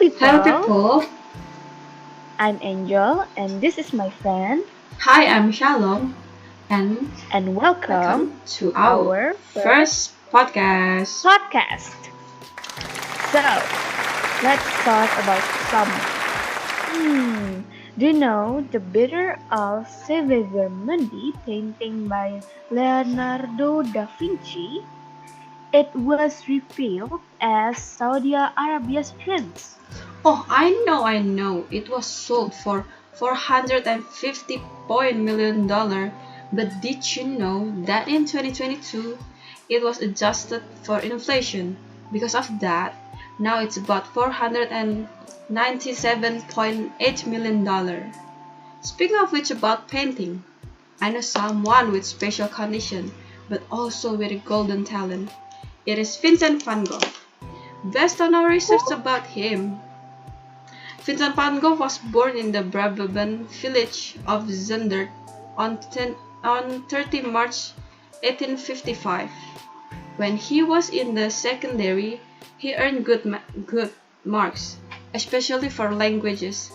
Hello, people. people. I'm Angel, and this is my friend, Hi, I'm Shalom, and and welcome welcome to to our our first first podcast. podcast. So, let's talk about summer. Do you know the Bitter of Severe Mundi painting by Leonardo da Vinci? It was revealed as Saudi Arabia's prince. Oh, I know. It was sold for $450 million. But did you know that in 2022 it was adjusted for inflation? Because of that, now it's about $497.8 million. Speaking of which, about painting, I know someone with special condition, but also with a golden talent. It is Vincent van Gogh. Based on our research about him, Vincent van Gogh was born in the Brabant village of Zundert on 30 March 1855. When he was in the secondary, he earned good marks, especially for languages.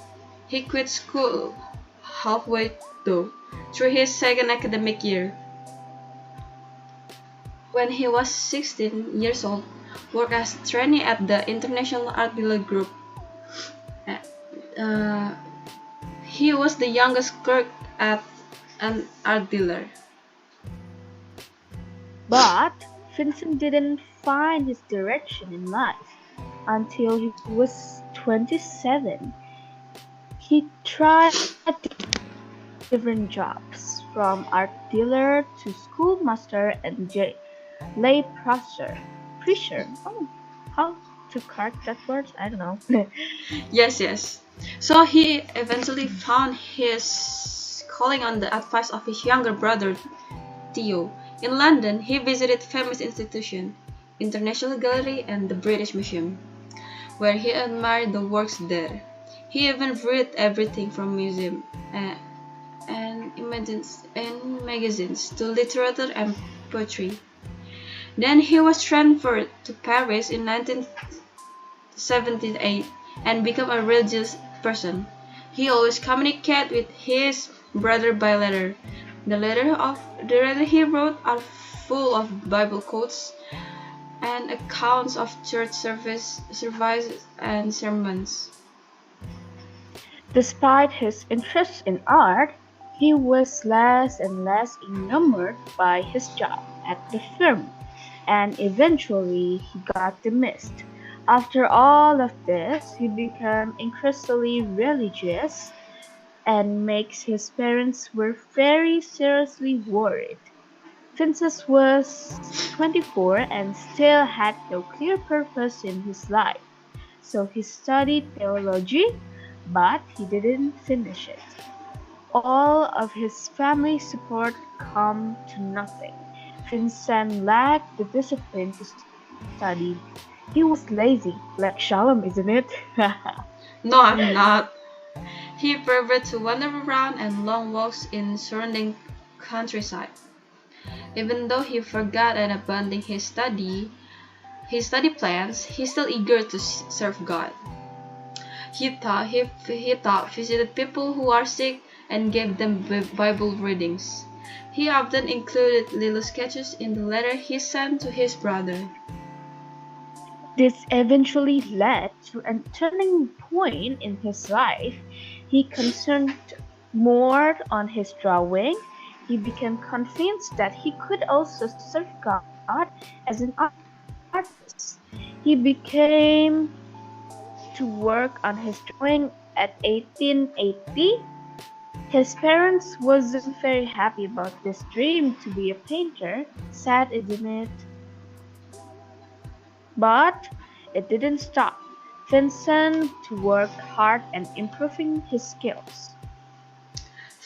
He quit school halfway through his second academic year. When he was 16 years old, worked as a trainee at the International Art Dealer Group. Uh, he was the youngest clerk at an art dealer. But Vincent didn't find his direction in life until he was 27. He tried different jobs, from art dealer to schoolmaster and lay preacher. Oh, how to correct that word? I don't know. Yes. So he eventually found his calling on the advice of his younger brother, Theo. In London, he visited famous institutions, International Gallery and the British Museum, where he admired the works there. He even read everything from museum and magazines to literature and poetry. Then he was transferred to Paris in 1978 and became a religious person. He always communicated with his brother by letter. The letter he wrote are full of Bible quotes and accounts of church services and sermons. Despite his interest in art, he was less and less enamored by his job at the firm, and eventually he got dismissed. After all of this, he became increasingly religious and makes his parents were very seriously worried. Vincent was 24 and still had no clear purpose in his life, so he studied theology, but he didn't finish it. All of his family support come to nothing. Vincent lacked the discipline to study. He was lazy, like Shalom, isn't it? No, I'm not. He preferred to wander around and long walks in surrounding countryside. Even though he forgot and abandoned his study plans, he's still eager to serve God. He thought visited people who are sick and gave them Bible readings. He often included little sketches in the letter he sent to his brother. This eventually led to a turning point in his life. He concentrated more on his drawing. He became convinced that he could also serve God as an artist. He began to work on his drawing at 1880. His parents wasn't very happy about this dream to be a painter, sad isn't it? But it didn't stop Vincent to work hard and improving his skills.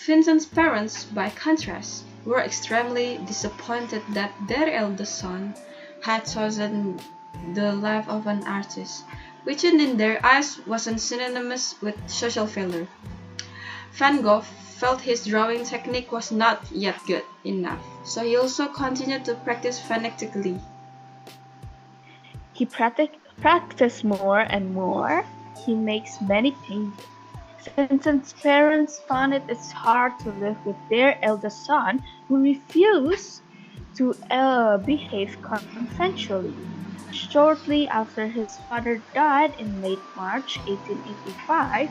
Vincent's parents, by contrast, were extremely disappointed that their eldest son had chosen the life of an artist, which in their eyes wasn't synonymous with social failure. Van Gogh felt his drawing technique was not yet good enough, so he also continued to practice fanatically. He practiced more and more. he makes many paintings. Vincent's parents found it is hard to live with their eldest son who refused to behave conventionally. Shortly after his father died in late March 1885,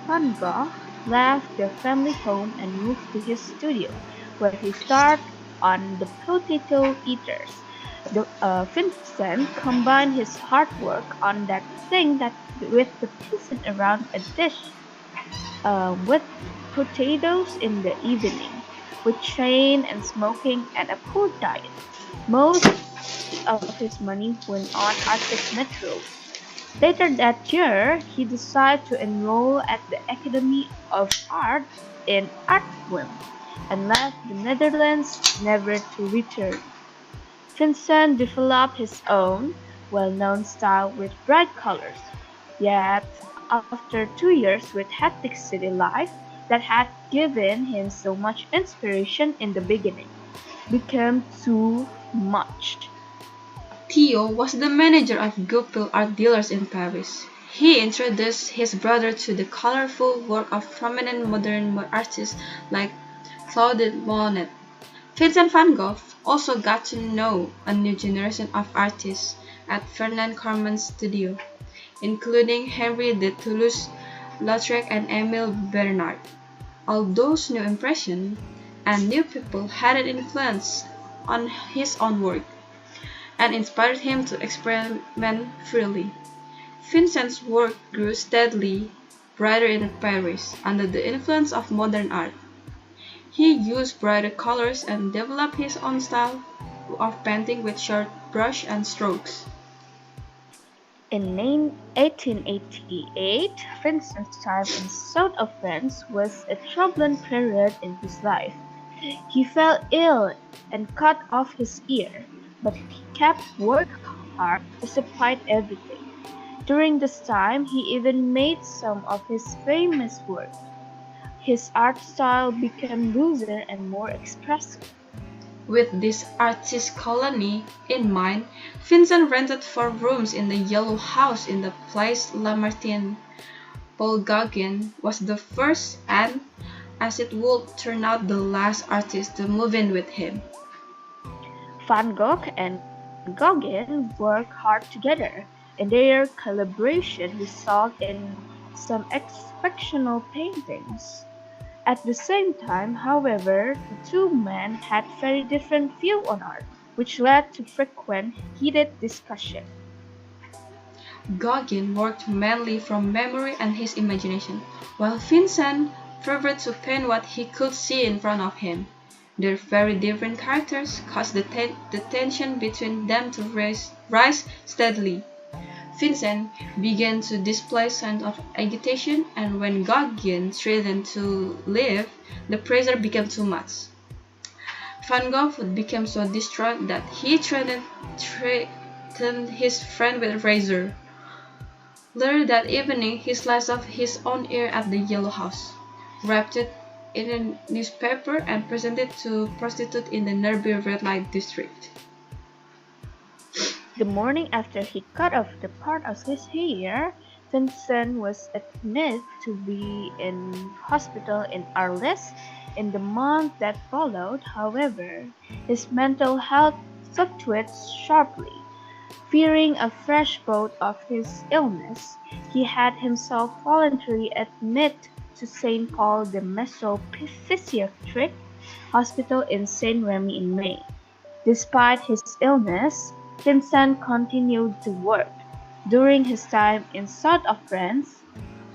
Van Gogh left their family home and moved to his studio, where he starred on The Potato Eaters. Vincent combined his hard work on that thing that with the pacing around a dish with potatoes in the evening, with train and smoking and a poor diet. Most of his money went on Arctic metros. Later that year, he decided to enroll at the Academy of Art in Antwerp and left the Netherlands never to return. Vincent developed his own, well-known style with bright colors. Yet, after 2 years with hectic city life that had given him so much inspiration in the beginning, became too much. Theo was the manager of Gogh art dealers in Paris. He introduced his brother to the colorful work of prominent modern artists like Claude Monet. Vincent van Gogh also got to know a new generation of artists at Fernand Cormon's studio, including Henri de Toulouse-Lautrec and Émile Bernard. All those new impressions and new people had an influence on his own work and inspired him to experiment freely. Vincent's work grew steadily brighter in Paris under the influence of modern art. He used brighter colors and developed his own style of painting with short brush and strokes. In 1888, Vincent's time in south of France was a troubling period in his life. He fell ill and cut off his ear, but he kept working hard despite everything. During this time, he even made some of his famous work. His art style became looser and more expressive. With this artist colony in mind, Vincent rented 4 rooms in the Yellow House in the Place Lamartine. Paul Gauguin was the first and, as it would turn out, the last artist to move in with him. Van Gogh and Gauguin worked hard together, and their collaboration resulted in some exceptional paintings. At the same time, however, the two men had very different views on art, which led to frequent heated discussion. Gauguin worked mainly from memory and his imagination, while Vincent preferred to paint what he could see in front of him. Their very different characters caused the tension between them to rise steadily. Vincent began to display signs of agitation, and when Gauguin threatened to leave, the pressure became too much. Van Gogh became so distraught that he threatened his friend with a razor. Later that evening, he sliced off his own ear at the Yellow House, wrapped it in a newspaper, and presented it to prostitutes in the nearby red light district. The morning after he cut off the part of his hair, Vincent was admitted to be in hospital in Arles. In the month that followed, however, his mental health fluctuated sharply. Fearing a fresh bout of his illness, he had himself voluntarily admitted to St. Paul de Massot Psychiatric Hospital in Saint-Remy in May. Despite his illness, Vincent continued to work. During his time in south of France,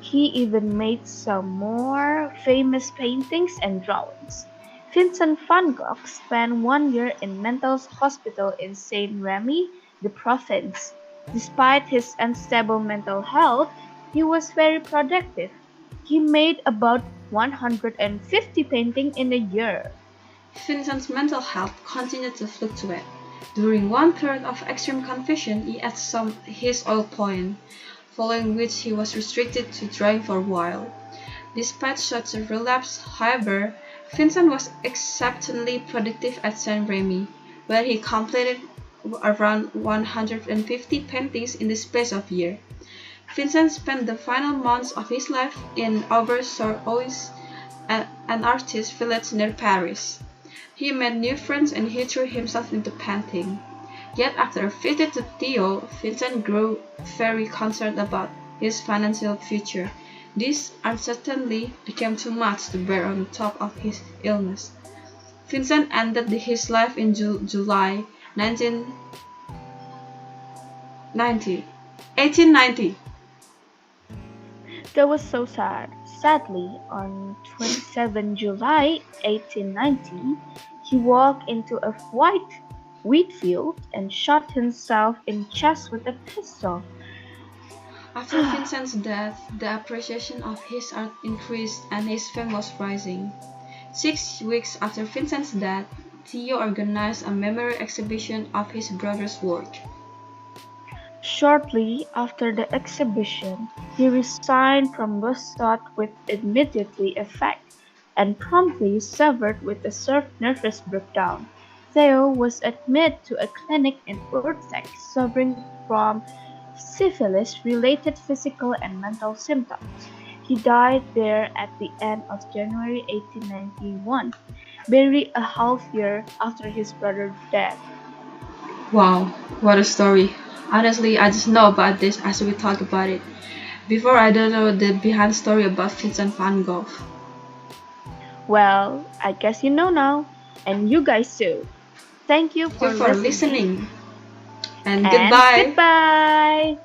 he even made some more famous paintings and drawings. Vincent van Gogh spent 1 year in mental hospital in Saint-Remy, the Provence. Despite his unstable mental health, he was very productive. He made about 150 paintings in a year. Vincent's mental health continued to fluctuate. During one period of extreme confusion, he had his oil point, following which he was restricted to drawing for a while. Despite such a relapse, however, Vincent was exceptionally productive at Saint-Remy, where he completed around 150 paintings in the space of a year. Vincent spent the final months of his life in Auvers-sur-Oise, an artist's village near Paris. He made new friends and he threw himself into painting. Yet after a visit to Theo, Vincent grew very concerned about his financial future. This uncertainty became too much to bear on top of his illness. Vincent ended his life in July 1890. That was so sad. Sadly, on 27 July 1890, he walked into a wheat field and shot himself in the chest with a pistol. After Vincent's death, the appreciation of his art increased and his fame was rising. 6 weeks after Vincent's death, Theo organized a memory exhibition of his brother's work. Shortly after the exhibition, he resigned from Lestat with immediate effect, and promptly suffered with a nervous breakdown. Theo was admitted to a clinic in Urtex, suffering from syphilis-related physical and mental symptoms. He died there at the end of January 1891, barely a half year after his brother's death. Wow, what a story. Honestly, I just know about this as we talk about it. Before, I don't know the behind story about Vincent van Gogh. Well, I guess you know now, and you guys too. Thank you Thank you for listening. And And goodbye. goodbye.